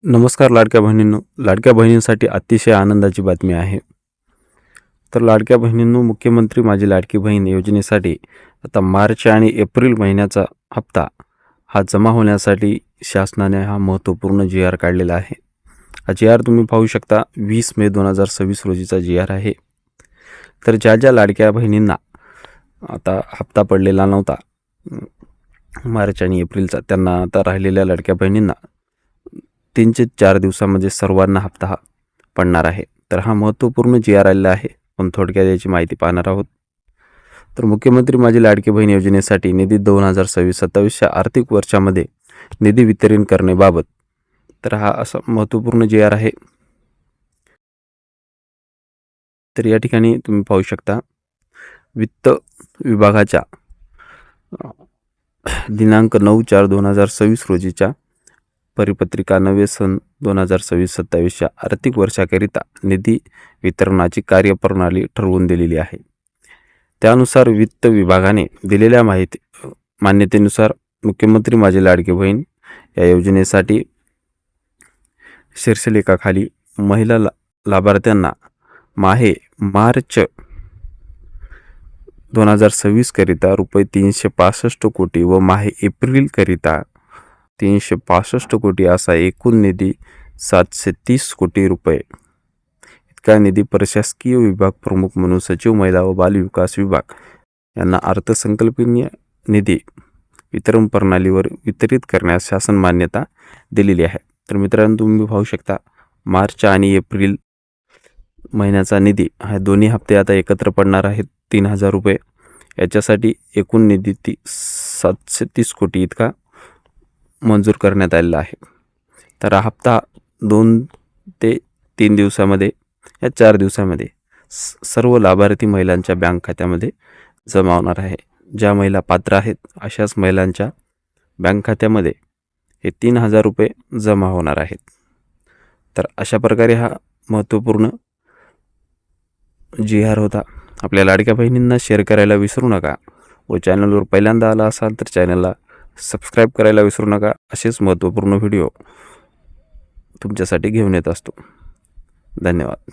नमस्कार लाडक्या बहिणींनो, लाडक्या बहिणींसाठी अतिशय आनंदाची बातमी आहे। तर लाडक्या बहिणींनो, मुख्यमंत्री माझी लाडकी बहीण योजनेसाठी आता मार्च आणि एप्रिल महिन्याचा हप्ता हा जमा होण्यासाठी शासनाने हा महत्त्वपूर्ण जी आर काढलेला आहे। हा जी आर तुम्ही पाहू शकता 20 मे 2026 रोजीचा जी आर आहे। तर ज्या लाडक्या बहिणींना आता हप्ता पडलेला नव्हता मार्च आणि एप्रिलचा, त्यांना आता राहिलेल्या लाडक्या बहिणींना 3 ते 4 दिवसामध्ये सर्वांना हप्ता पडणार आहे। तर हा महत्त्वपूर्ण जी आर आलेला आहे। पण थोडक्यात याची माहिती पाहणार आहोत। तर मुख्यमंत्री माझी लाडकी बहीण योजनेसाठी निधी 2026-27 आर्थिक वर्षामध्ये निधी वितरण करण्याबाबत तर हा असा महत्त्वपूर्ण जी आर आहे। तर या ठिकाणी तुम्ही पाहू शकता वित्त विभागाच्या दिनांक 9/4/2026 रोजीच्या परिपत्रिका 9 सन 2026-27 आर्थिक वर्षाकरिता निधी वितरणाची कार्यप्रणाली ठरवून दिलेली आहे। त्यानुसार वित्त विभागाने दिलेल्या मान्यतेनुसार मुख्यमंत्री माझी लाडकी बहीण या योजनेसाठी शीर्षलेखाखाली महिला लाभार्थ्यांना माहे मार्च 2026 करिता रुपये 365 कोटी व माहे एप्रिल करिता 365 कोटी असा एकूण निधी 730 कोटी रुपये इतका निधी प्रशासकीय विभाग प्रमुख म्हणून सचिव महिला व बाल विकास विभाग यांना अर्थसंकल्पीय निधी वितरण प्रणालीवर वितरित करण्यास शासन मान्यता दिलेली आहे। तर मित्रांनो, तुम्ही पाहू शकता मार्च आणि एप्रिल महिन्याचा निधी हा दोन्ही हप्ते आता एकत्र पडणार आहेत 3000 रुपये। याच्यासाठी एकूण निधी 730 कोटी इतका मंजूर करण्यात आलेला आहे। तर हा हप्ता 2 ते 3 दिवसामध्ये या 4 दिवसामध्ये सर्व लाभार्थी महिलांच्या बँक खात्यामध्ये जमा होणार आहे। ज्या महिला पात्र आहेत अशाच महिलांच्या बँक खात्यामध्ये हे 3000 रुपये जमा होणार आहेत। तर अशा प्रकारे हा महत्त्वपूर्ण जी आर होता। आपल्या लाडक्या बहिणींना शेअर करायला विसरू नका व चॅनलवर पहिल्यांदा आला असाल तर चॅनलला सबस्क्राईब करायला विसरू नका। असेच महत्त्वपूर्ण व्हिडिओ तुमच्यासाठी घेऊन येत असतो। धन्यवाद।